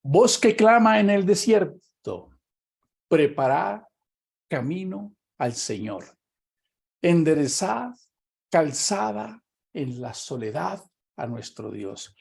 Voz que clama en el desierto, preparad camino al Señor. Enderezad calzada en la soledad a nuestro Dios.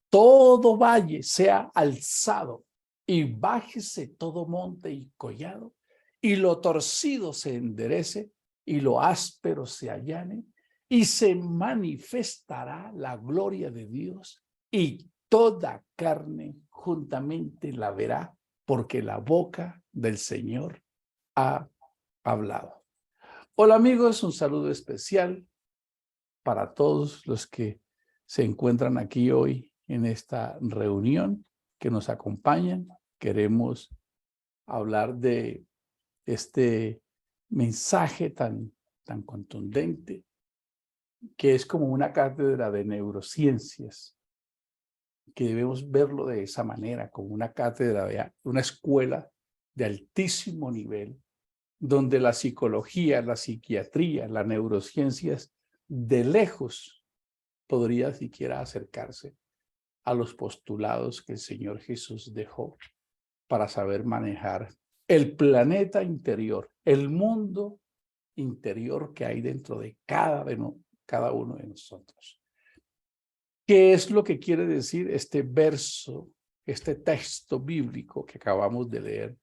Todo valle sea alzado y bájese todo monte y collado, y lo torcido se enderece y lo áspero se allane, y se manifestará la gloria de Dios, y toda carne juntamente la verá, porque la boca del Señor ha hablado. Hola amigos, un saludo especial para todos los que se encuentran aquí hoy en esta reunión, que nos acompañan. Queremos hablar de este mensaje tan contundente, que es como una cátedra de neurociencias, que debemos verlo de esa manera, como una cátedra de una escuela de altísimo nivel, donde la psicología, la psiquiatría, las neurociencias, de lejos podría siquiera acercarse a los postulados que el Señor Jesús dejó para saber manejar el planeta interior, el mundo interior que hay dentro de cada uno de nosotros. ¿Qué es lo que quiere decir este verso, este texto bíblico que acabamos de leer?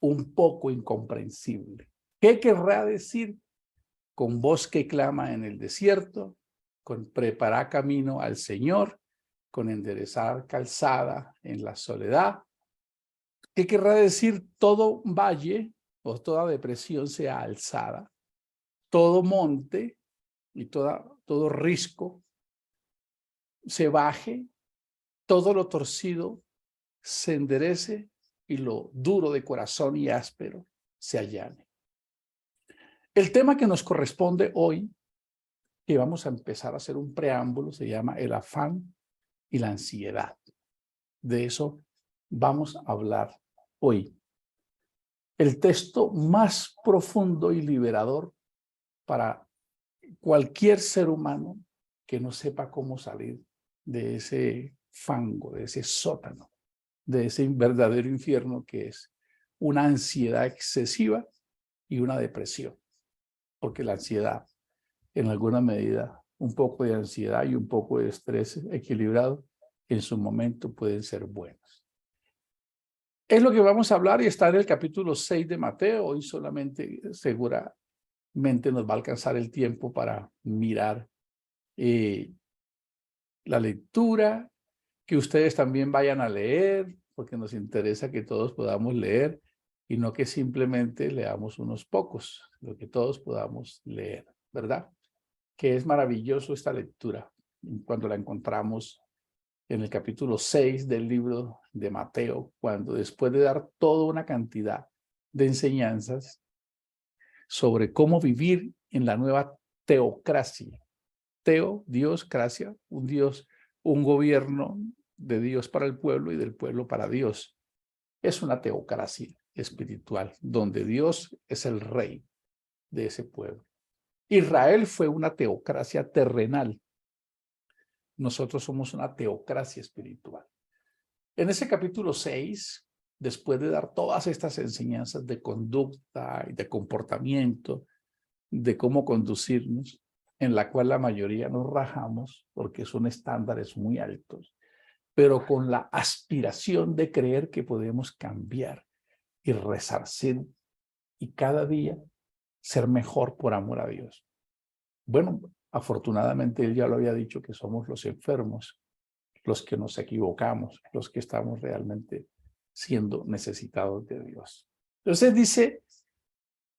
Un poco incomprensible. ¿Qué querrá decir con voz que clama en el desierto, con preparar camino al Señor, con enderezar calzada en la soledad? ¿Qué querrá decir todo valle o toda depresión sea alzada, todo monte y todo risco se baje, todo lo torcido se enderece y lo duro de corazón y áspero se allane? El tema que nos corresponde hoy, que vamos a empezar a hacer un preámbulo, se llama el afán y la ansiedad. De eso vamos a hablar hoy. El texto más profundo y liberador para cualquier ser humano que no sepa cómo salir de ese fango, de ese sótano, de ese verdadero infierno que es una ansiedad excesiva y una depresión. Porque la ansiedad, en alguna medida, un poco de ansiedad y un poco de estrés equilibrado, en su momento pueden ser buenos. Es lo que vamos a hablar y está en el capítulo 6 de Mateo. Hoy solamente, seguramente nos va a alcanzar el tiempo para mirar la lectura, que ustedes también vayan a leer, porque nos interesa que todos podamos leer y no que simplemente leamos unos pocos, lo que todos podamos leer, ¿verdad? Que es maravilloso esta lectura cuando la encontramos en el capítulo 6 del libro de Mateo, cuando después de dar toda una cantidad de enseñanzas sobre cómo vivir en la nueva teocracia. Teo, Dios, gracia, un Dios, un gobierno de Dios para el pueblo y del pueblo para Dios. Es una teocracia espiritual, donde Dios es el rey de ese pueblo. Israel fue una teocracia terrenal. Nosotros somos una teocracia espiritual. En ese capítulo 6, después de dar todas estas enseñanzas de conducta y de comportamiento, de cómo conducirnos, en la cual la mayoría nos rajamos porque son estándares muy altos, pero con la aspiración de creer que podemos cambiar y resarcir y cada día ser mejor por amor a Dios. Bueno, afortunadamente él ya lo había dicho, que somos los enfermos, los que nos equivocamos, los que estamos realmente siendo necesitados de Dios. Entonces dice,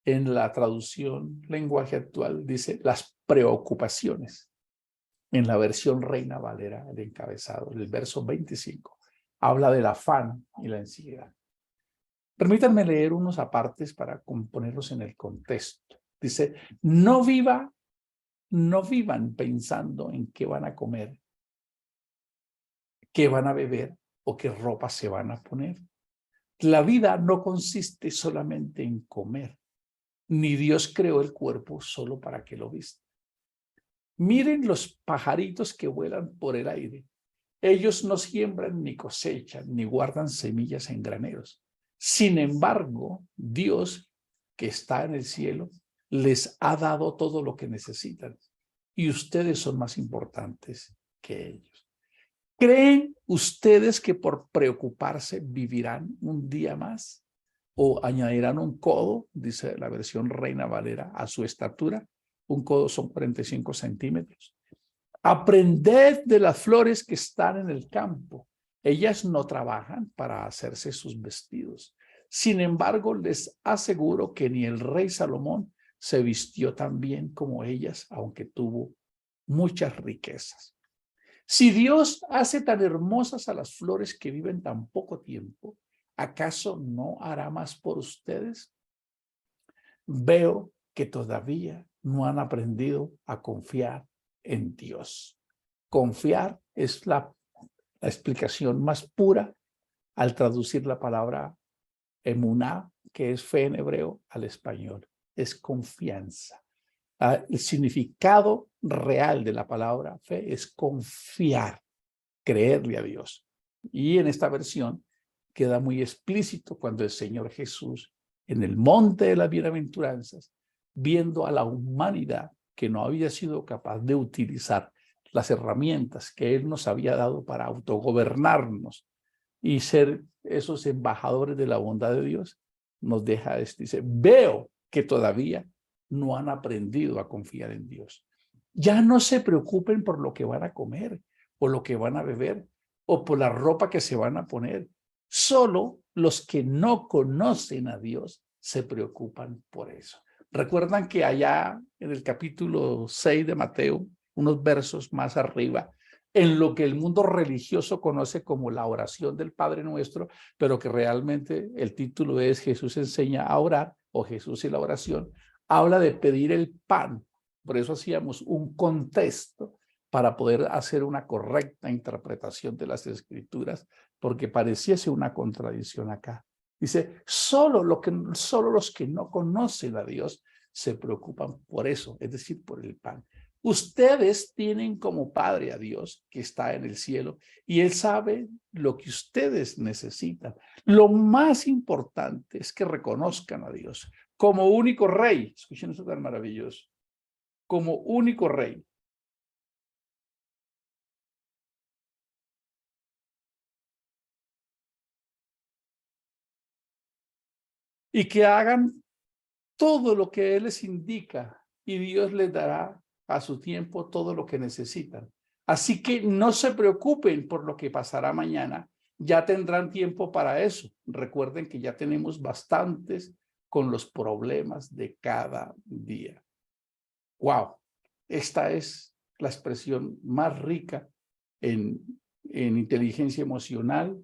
en la traducción lenguaje actual, dice las preocupaciones. En la versión Reina Valera, el encabezado, el verso 25, habla del afán y la ansiedad. Permítanme leer unos apartes para ponerlos en el contexto. Dice, no vivan pensando en qué van a comer, qué van a beber o qué ropa se van a poner. La vida no consiste solamente en comer, ni Dios creó el cuerpo solo para que lo vista. Miren los pajaritos que vuelan por el aire. Ellos no siembran ni cosechan, ni guardan semillas en graneros. Sin embargo, Dios, que está en el cielo, les ha dado todo lo que necesitan. Y ustedes son más importantes que ellos. ¿Creen ustedes que por preocuparse vivirán un día más? ¿O añadirán un codo, dice la versión Reina Valera, a su estatura? Un codo son 45 centímetros. Aprended de las flores que están en el campo. Ellas no trabajan para hacerse sus vestidos. Sin embargo, les aseguro que ni el rey Salomón se vistió tan bien como ellas, aunque tuvo muchas riquezas. Si Dios hace tan hermosas a las flores que viven tan poco tiempo, ¿acaso no hará más por ustedes? Veo que todavía no han aprendido a confiar en Dios. Confiar es la explicación más pura al traducir la palabra emuná, que es fe en hebreo, al español. Es confianza. El significado real de la palabra fe es confiar, creerle a Dios. Y en esta versión queda muy explícito cuando el Señor Jesús, en el monte de las bienaventuranzas, viendo a la humanidad que no había sido capaz de utilizar las herramientas que Él nos había dado para autogobernarnos y ser esos embajadores de la bondad de Dios, nos deja esto. Dice, veo que todavía no han aprendido a confiar en Dios. Ya no se preocupen por lo que van a comer, o lo que van a beber, o por la ropa que se van a poner. Solo los que no conocen a Dios se preocupan por eso. Recuerdan que allá en el capítulo 6 de Mateo, unos versos más arriba, en lo que el mundo religioso conoce como la oración del Padre Nuestro, pero que realmente el título es Jesús enseña a orar, o Jesús y la oración, habla de pedir el pan. Por eso hacíamos un contexto para poder hacer una correcta interpretación de las Escrituras, porque pareciese una contradicción acá. Dice, solo los que no conocen a Dios se preocupan por eso, es decir, por el pan. Ustedes tienen como Padre a Dios que está en el cielo y Él sabe lo que ustedes necesitan. Lo más importante es que reconozcan a Dios como único Rey. Escuchen eso tan maravilloso. Como único Rey. Y que hagan todo lo que Él les indica y Dios les dará a su tiempo todo lo que necesitan. Así que no se preocupen por lo que pasará mañana, ya tendrán tiempo para eso. Recuerden que ya tenemos bastantes con los problemas de cada día. ¡Wow! Esta es la expresión más rica en inteligencia emocional,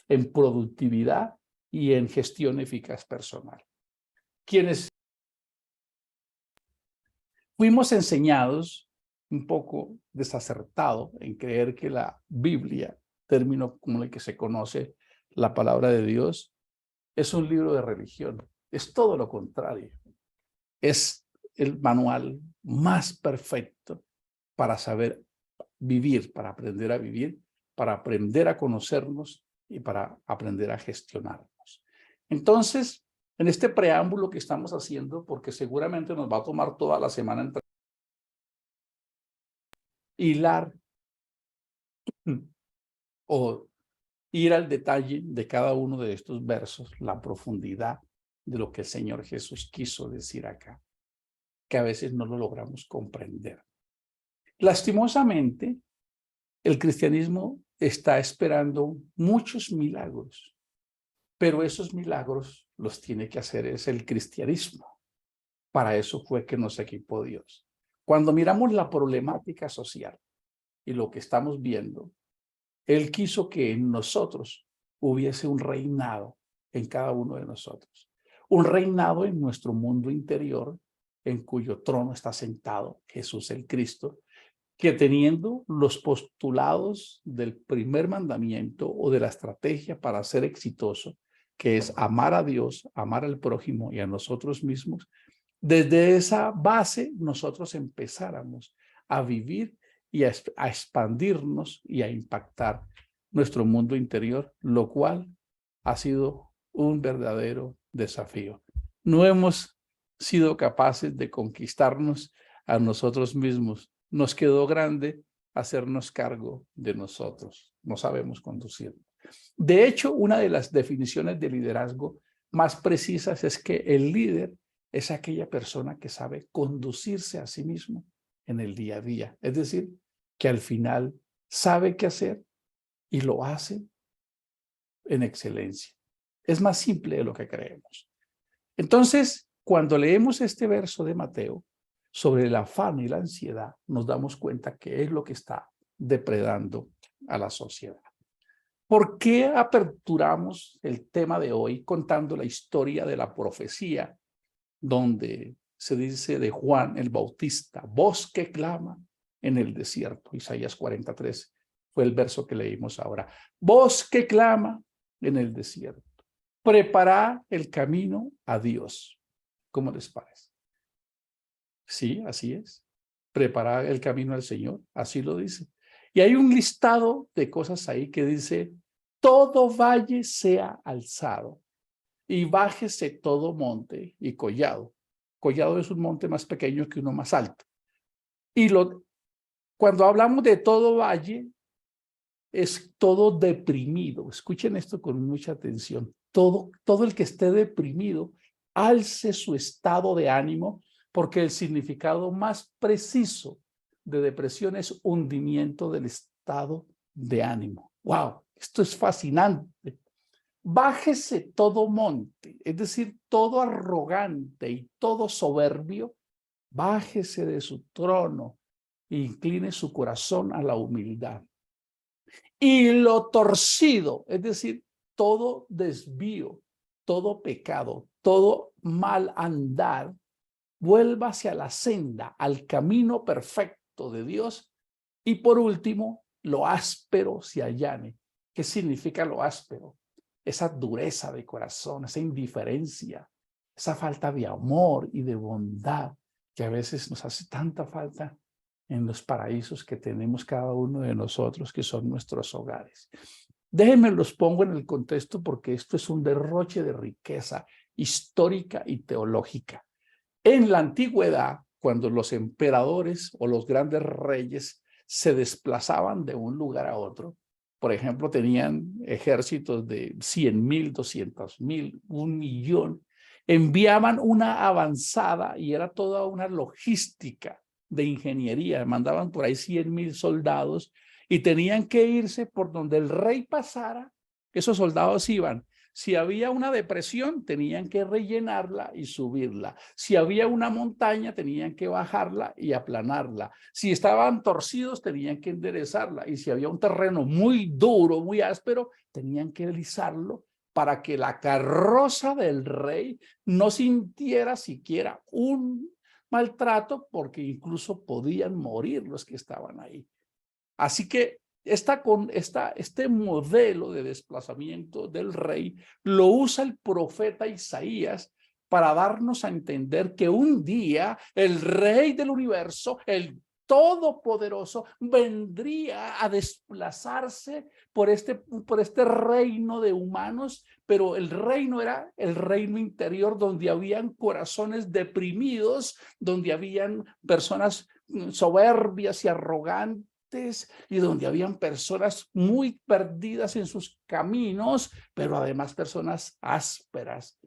en productividad y en gestión eficaz personal. Quienes fuimos enseñados un poco desacertado en creer que la Biblia, término como el que se conoce la palabra de Dios, es un libro de religión. Es todo lo contrario. Es el manual más perfecto para saber vivir, para aprender a vivir, para aprender a conocernos y para aprender a gestionarnos. Entonces, en este preámbulo que estamos haciendo, porque seguramente nos va a tomar toda la semana hilar o ir al detalle de cada uno de estos versos, la profundidad de lo que el Señor Jesús quiso decir acá, que a veces no lo logramos comprender. Lastimosamente, el cristianismo está esperando muchos milagros, pero esos milagros los tiene que hacer es el cristianismo. Para eso fue que nos equipó Dios. Cuando miramos la problemática social y lo que estamos viendo, Él quiso que en nosotros hubiese un reinado en cada uno de nosotros. Un reinado en nuestro mundo interior, en cuyo trono está sentado Jesús el Cristo, que teniendo los postulados del primer mandamiento o de la estrategia para ser exitoso, que es amar a Dios, amar al prójimo y a nosotros mismos, desde esa base nosotros empezáramos a vivir y a expandirnos y a impactar nuestro mundo interior, lo cual ha sido un verdadero desafío. No hemos sido capaces de conquistarnos a nosotros mismos. Nos quedó grande hacernos cargo de nosotros. No sabemos conducir. De hecho, una de las definiciones de liderazgo más precisas es que el líder es aquella persona que sabe conducirse a sí mismo en el día a día. Es decir, que al final sabe qué hacer y lo hace en excelencia. Es más simple de lo que creemos. Entonces, cuando leemos este verso de Mateo sobre el afán y la ansiedad, nos damos cuenta que es lo que está depredando a la sociedad. ¿Por qué aperturamos el tema de hoy contando la historia de la profecía donde se dice de Juan el Bautista, voz que clama en el desierto? Isaías 43 fue el verso que leímos ahora. Voz que clama en el desierto. Preparad el camino a Dios. ¿Cómo les parece? Sí, así es. Preparad el camino al Señor, así lo dice. Y hay un listado de cosas ahí que dice, todo valle sea alzado y bájese todo monte y collado. Collado es un monte más pequeño que uno más alto. Y cuando hablamos de todo valle, es todo deprimido. Escuchen esto con mucha atención. Todo el que esté deprimido, alce su estado de ánimo, porque el significado más preciso de depresión es hundimiento del estado de ánimo. ¡Wow! Esto es fascinante. Bájese todo monte, es decir, todo arrogante y todo soberbio, bájese de su trono e incline su corazón a la humildad. Y lo torcido, es decir, todo desvío, todo pecado, todo mal andar, vuelva hacia la senda, al camino perfecto de Dios. Y por último, lo áspero se allane. ¿Qué significa lo áspero? Esa dureza de corazón, esa indiferencia, esa falta de amor y de bondad que a veces nos hace tanta falta en los paraísos que tenemos cada uno de nosotros, que son nuestros hogares. Déjenme los pongo en el contexto porque esto es un derroche de riqueza histórica y teológica. En la antigüedad, cuando los emperadores o los grandes reyes se desplazaban de un lugar a otro, por ejemplo, tenían ejércitos de 100,000, 200,000, 1,000,000, enviaban una avanzada y era toda una logística de ingeniería. Mandaban por ahí 100,000 soldados y tenían que irse por donde el rey pasara. Esos soldados iban. Si había una depresión, tenían que rellenarla y subirla. Si había una montaña, tenían que bajarla y aplanarla. Si estaban torcidos, tenían que enderezarla. Y si había un terreno muy duro, muy áspero, tenían que alisarlo para que la carroza del rey no sintiera siquiera un maltrato, porque incluso podían morir los que estaban ahí. Así que este modelo de desplazamiento del rey lo usa el profeta Isaías para darnos a entender que un día el rey del universo, el Todopoderoso, vendría a desplazarse por este reino de humanos, pero el reino era el reino interior donde habían corazones deprimidos, donde habían personas soberbias y arrogantes, y donde habían personas muy perdidas en sus caminos, pero además personas ásperas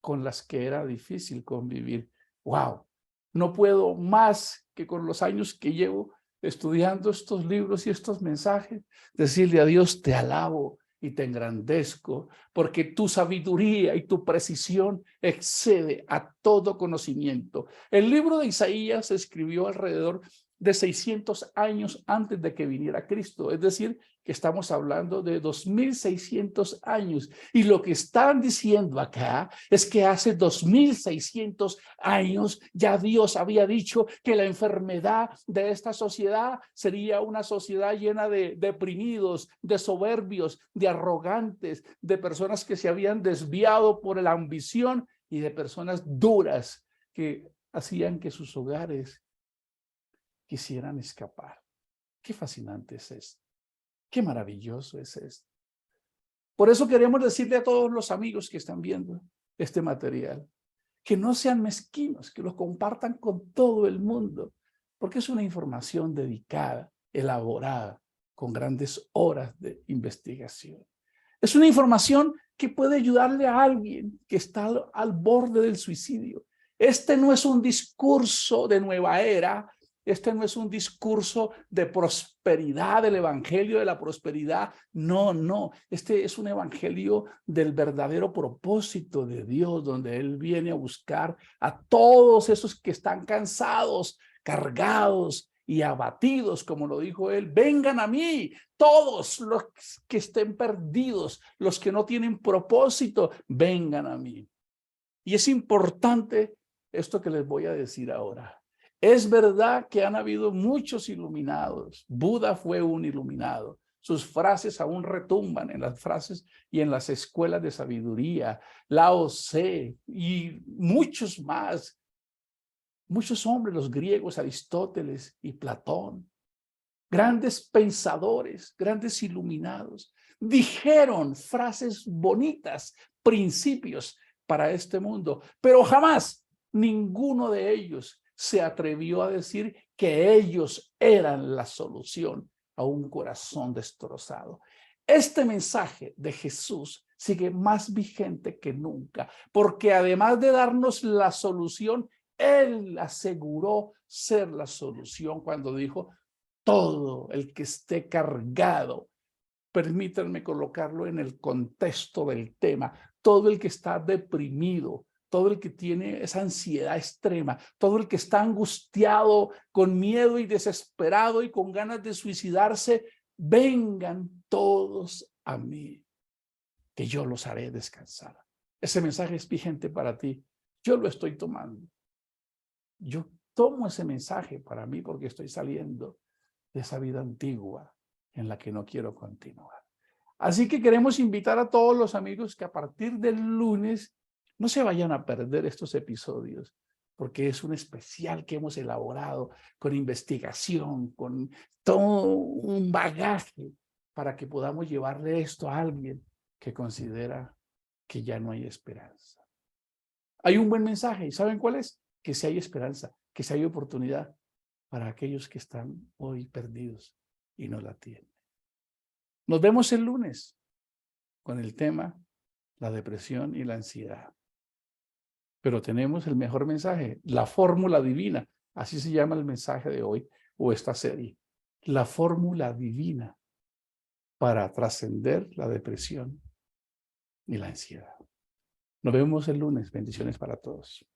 con las que era difícil convivir. ¡Wow! No puedo más que con los años que llevo estudiando estos libros y estos mensajes, decirle a Dios, te alabo y te engrandezco, porque tu sabiduría y tu precisión excede a todo conocimiento. El libro de Isaías se escribió alrededor de 600 años antes de que viniera Cristo, es decir, que estamos hablando de 2600 años. Y lo que están diciendo acá es que hace 2600 años ya Dios había dicho que la enfermedad de esta sociedad sería una sociedad llena de deprimidos, de soberbios, de arrogantes, de personas que se habían desviado por la ambición y de personas duras que hacían que sus hogares quisieran escapar. Qué fascinante es esto. Qué maravilloso es esto. Por eso queremos decirle a todos los amigos que están viendo este material, que no sean mezquinos, que lo compartan con todo el mundo, porque es una información dedicada, elaborada, con grandes horas de investigación. Es una información que puede ayudarle a alguien que está al borde del suicidio. Este no es un discurso de nueva era, este no es un discurso de prosperidad, del evangelio de la prosperidad. No, no. Este es un evangelio del verdadero propósito de Dios, donde Él viene a buscar a todos esos que están cansados, cargados y abatidos, como lo dijo Él. Vengan a mí, todos los que estén perdidos, los que no tienen propósito, vengan a mí. Y es importante esto que les voy a decir ahora. Es verdad que han habido muchos iluminados. Buda fue un iluminado. Sus frases aún retumban en las frases y en las escuelas de sabiduría. Lao Tse y muchos más. Muchos hombres, los griegos, Aristóteles y Platón. Grandes pensadores, grandes iluminados. Dijeron frases bonitas, principios para este mundo, pero jamás ninguno de ellos se atrevió a decir que ellos eran la solución a un corazón destrozado. Este mensaje de Jesús sigue más vigente que nunca, porque además de darnos la solución, Él aseguró ser la solución cuando dijo: todo el que esté cargado, permítanme colocarlo en el contexto del tema, todo el que está deprimido, todo el que tiene esa ansiedad extrema, todo el que está angustiado, con miedo y desesperado y con ganas de suicidarse, vengan todos a mí, que yo los haré descansar. Ese mensaje es vigente para ti. Yo lo estoy tomando. Yo tomo ese mensaje para mí porque estoy saliendo de esa vida antigua en la que no quiero continuar. Así que queremos invitar a todos los amigos que a partir del lunes no se vayan a perder estos episodios, porque es un especial que hemos elaborado con investigación, con todo un bagaje para que podamos llevarle esto a alguien que considera que ya no hay esperanza. Hay un buen mensaje, ¿y saben cuál es? Que si hay esperanza, que si hay oportunidad para aquellos que están hoy perdidos y no la tienen. Nos vemos el lunes con el tema la depresión y la ansiedad. Pero tenemos el mejor mensaje, la fórmula divina. Así se llama el mensaje de hoy o esta serie. La fórmula divina para trascender la depresión y la ansiedad. Nos vemos el lunes. Bendiciones para todos.